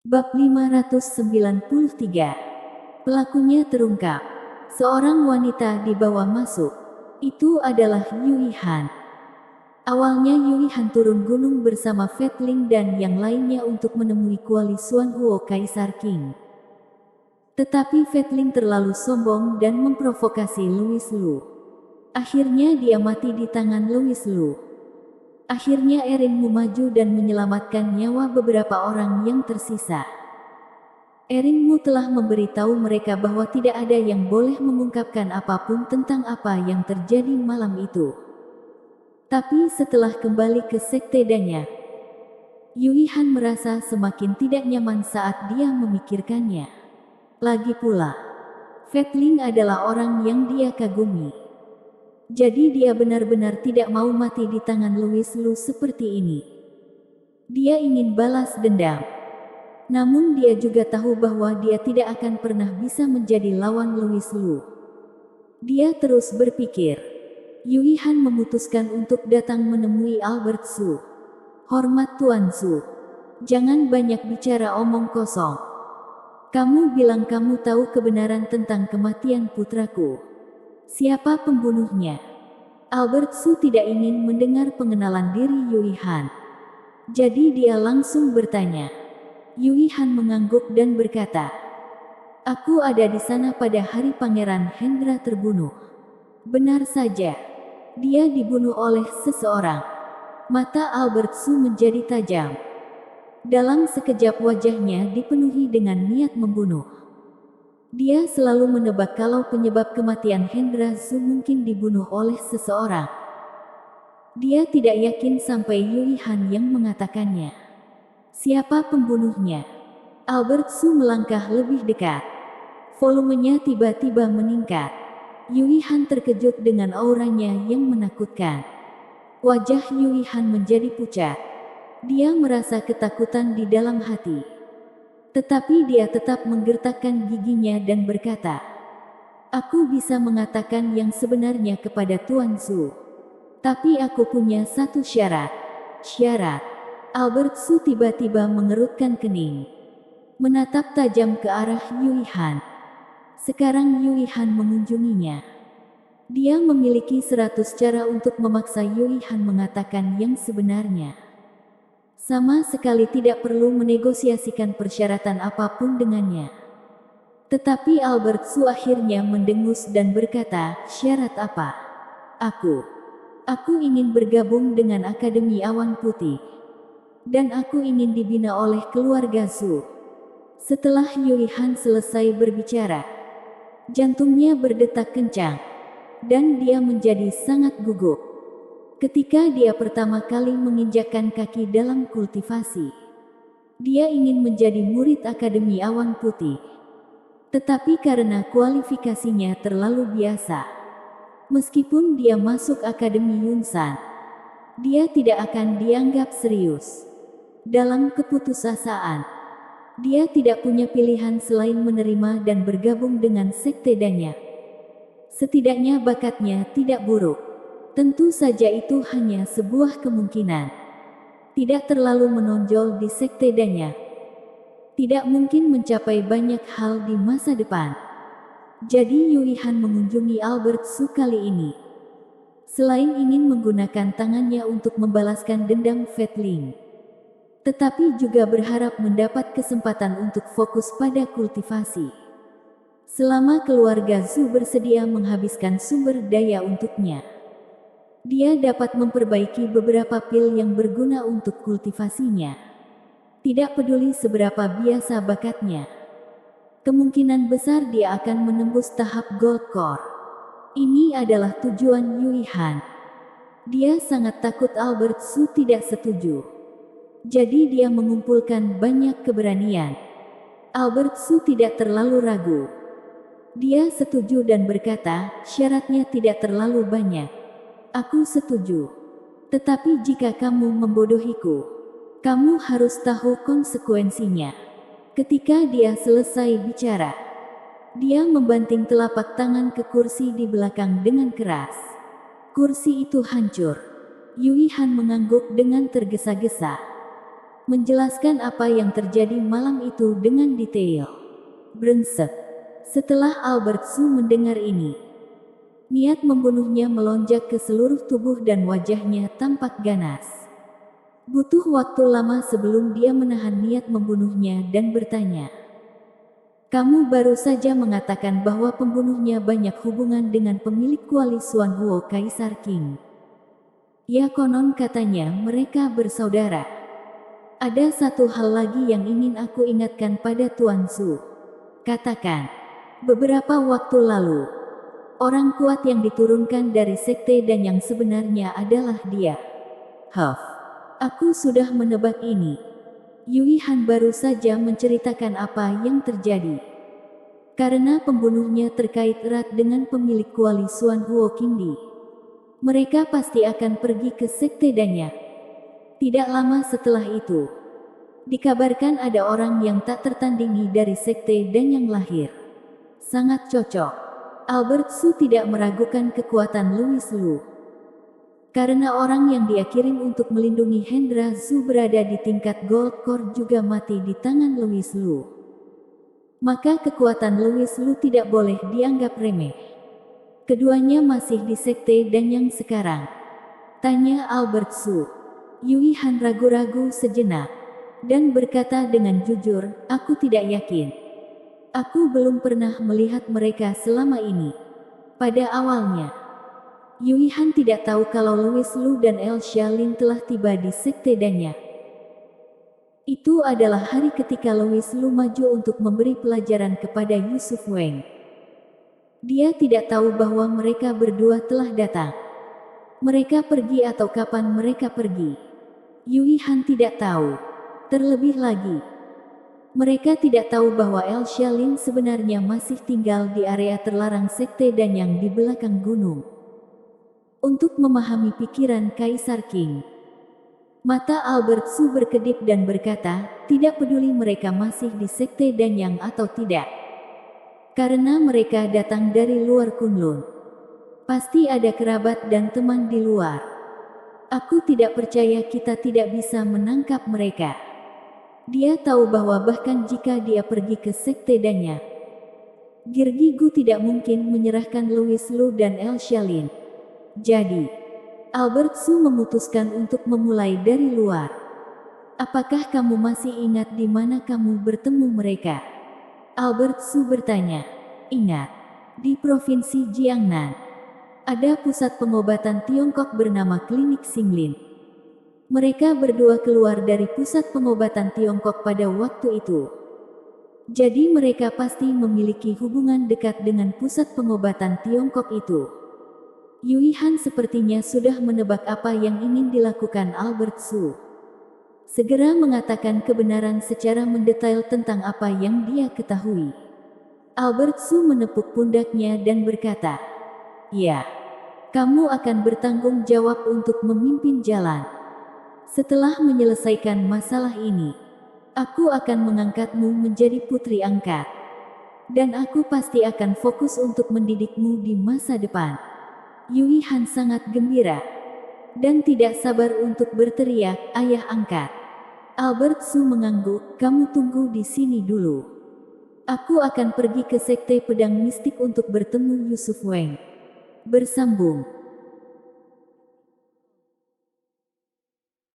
Bab 593. Pelakunya terungkap. Seorang wanita dibawa masuk. Itu adalah Yui Han. Awalnya Yui Han turun gunung bersama Fetling dan yang lainnya untuk menemui kuali Xuan Huo Kaisar Qing. Tetapi Fetling terlalu sombong dan memprovokasi Louis Lu. Akhirnya dia mati di tangan Louis Lu. Akhirnya Erin maju dan menyelamatkan nyawa beberapa orang yang tersisa. Erin telah memberitahu mereka bahwa tidak ada yang boleh mengungkapkan apapun tentang apa yang terjadi malam itu. Tapi setelah kembali ke sekte Danya, Yui Han merasa semakin tidak nyaman saat dia memikirkannya. Lagi pula, Fetling adalah orang yang dia kagumi. Jadi dia benar-benar tidak mau mati di tangan Louis Lu seperti ini. Dia ingin balas dendam. Namun dia juga tahu bahwa dia tidak akan pernah bisa menjadi lawan Louis Lu. Dia terus berpikir. Yui Han memutuskan untuk datang menemui Albert Su. Hormat Tuan Su. Jangan banyak bicara omong kosong. Kamu bilang kamu tahu kebenaran tentang kematian putraku. Siapa pembunuhnya? Albert Su tidak ingin mendengar pengenalan diri Yui Han. Jadi dia langsung bertanya. Yui Han mengangguk dan berkata, "Aku ada di sana pada hari Pangeran Hendra terbunuh." Benar saja. Dia dibunuh oleh seseorang. Mata Albert Su menjadi tajam. Dalam sekejap wajahnya dipenuhi dengan niat membunuh. Dia selalu menebak kalau penyebab kematian Hendra Su mungkin dibunuh oleh seseorang. Dia tidak yakin sampai Yui Han yang mengatakannya. Siapa pembunuhnya? Albert Su melangkah lebih dekat. Volumenya tiba-tiba meningkat. Yui Han terkejut dengan auranya yang menakutkan. Wajah Yui Han menjadi pucat. Dia merasa ketakutan di dalam hati. Tetapi dia tetap menggertakkan giginya dan berkata, "Aku bisa mengatakan yang sebenarnya kepada Tuan Su. Tapi aku punya satu syarat." Syarat? Albert Su tiba-tiba mengerutkan kening. Menatap tajam ke arah Yui Han. Sekarang Yui Han mengunjunginya. Dia memiliki 100 cara untuk memaksa Yui Han mengatakan yang sebenarnya. Sama sekali tidak perlu menegosiasikan persyaratan apapun dengannya. Tetapi Albert Su akhirnya mendengus dan berkata, "Syarat apa?" Aku ingin bergabung dengan Akademi Awan Putih. Dan aku ingin dibina oleh keluarga Su." Setelah Yui Han selesai berbicara, jantungnya berdetak kencang. Dan dia menjadi sangat gugup. Ketika dia pertama kali menginjakkan kaki dalam kultivasi, dia ingin menjadi murid Akademi Awan Putih. Tetapi karena kualifikasinya terlalu biasa, meskipun dia masuk Akademi Yunsan, dia tidak akan dianggap serius. Dalam keputusasaan, dia tidak punya pilihan selain menerima dan bergabung dengan sekte Danya. Setidaknya bakatnya tidak buruk. Tentu saja itu hanya sebuah kemungkinan. Tidak terlalu menonjol di sekte Danya. Tidak mungkin mencapai banyak hal di masa depan. Jadi Yui Han mengunjungi Albert Su kali ini. Selain ingin menggunakan tangannya untuk membalaskan dendam Fetling, tetapi juga berharap mendapat kesempatan untuk fokus pada kultivasi. Selama keluarga Zhu bersedia menghabiskan sumber daya untuknya, dia dapat memperbaiki beberapa pil yang berguna untuk kultivasinya. Tidak peduli seberapa biasa bakatnya, kemungkinan besar dia akan menembus tahap Gold Core. Ini adalah tujuan Yui Han. Dia sangat takut Albert Su tidak setuju. Jadi dia mengumpulkan banyak keberanian. Albert Su tidak terlalu ragu. Dia setuju dan berkata, "Syaratnya tidak terlalu banyak. Aku setuju. Tetapi jika kamu membodohiku, kamu harus tahu konsekuensinya." Ketika dia selesai bicara, dia membanting telapak tangan ke kursi di belakang dengan keras. Kursi itu hancur. Yui Han mengangguk dengan tergesa-gesa. menjelaskan apa yang terjadi malam itu dengan detail. Brengsek. Setelah Albert Su mendengar ini, niat membunuhnya melonjak ke seluruh tubuh dan wajahnya tampak ganas. Butuh waktu lama sebelum dia menahan niat membunuhnya dan bertanya, "Kamu baru saja mengatakan bahwa pembunuhnya banyak hubungan dengan pemilik kuali Xuan Huo Kaisar Qing. Ya, konon katanya mereka bersaudara. Ada satu hal lagi yang ingin aku ingatkan pada Tuan Su. Katakan, beberapa waktu lalu, orang kuat yang diturunkan dari sekte dan yang sebenarnya adalah dia. Huff, aku sudah menebak ini." Yui Han baru saja menceritakan apa yang terjadi. Karena pembunuhnya terkait erat dengan pemilik kuali Xuan Huo Qingdi, mereka pasti akan pergi ke sekte Danya. Tidak lama setelah itu, dikabarkan ada orang yang tak tertandingi dari sekte Danyang lahir. Sangat cocok. Albert Su tidak meragukan kekuatan Louis Lu. Karena orang yang dia kirim untuk melindungi Hendra Zhu berada di tingkat Gold Core juga mati di tangan Louis Lu. Maka kekuatan Louis Lu tidak boleh dianggap remeh. Keduanya masih di sekte Danyang sekarang. Tanya Albert Su. Yui Han ragu-ragu sejenak dan berkata dengan jujur, "Aku tidak yakin. Aku belum pernah melihat mereka selama ini." Pada awalnya, Yui Han tidak tahu kalau Louis Lu dan El Xiaolin telah tiba di sekte Danyang. Itu adalah hari ketika Louis Lu maju untuk memberi pelajaran kepada Yusuf Wang. Dia tidak tahu bahwa mereka berdua telah datang. Mereka pergi atau kapan mereka pergi. Yui Han tidak tahu. Terlebih lagi, mereka tidak tahu bahwa El Xiaolin sebenarnya masih tinggal di area terlarang sekte Danyang di belakang gunung. Untuk memahami pikiran Kaisar Qing, mata Albert Su berkedip dan berkata, tidak peduli mereka masih di sekte Danyang atau tidak. Karena mereka datang dari luar Kunlun. Pasti ada kerabat dan teman di luar. Aku tidak percaya kita tidak bisa menangkap mereka. Dia tahu bahwa bahkan jika dia pergi ke sekte Danyang, Girgigu tidak mungkin menyerahkan Louis Lu dan El Xiaolin. Jadi, Albert Su memutuskan untuk memulai dari luar. Apakah kamu masih ingat di mana kamu bertemu mereka? Albert Su bertanya. Ingat, di provinsi Jiangnan, ada pusat pengobatan Tiongkok bernama Klinik Xinglin. Mereka berdua keluar dari pusat pengobatan Tiongkok pada waktu itu. Jadi mereka pasti memiliki hubungan dekat dengan pusat pengobatan Tiongkok itu. Yui Han sepertinya sudah menebak apa yang ingin dilakukan Albert Su. Segera mengatakan kebenaran secara mendetail tentang apa yang dia ketahui. Albert Su menepuk pundaknya dan berkata, "Ya, kamu akan bertanggung jawab untuk memimpin jalan. Setelah menyelesaikan masalah ini, aku akan mengangkatmu menjadi putri angkat. Dan aku pasti akan fokus untuk mendidikmu di masa depan." Yui Han sangat gembira dan tidak sabar untuk berteriak, "Ayah angkat." Albert Su mengangguk, "Kamu tunggu di sini dulu. Aku akan pergi ke sekte pedang mistik untuk bertemu Yusuf Wang." Bersambung.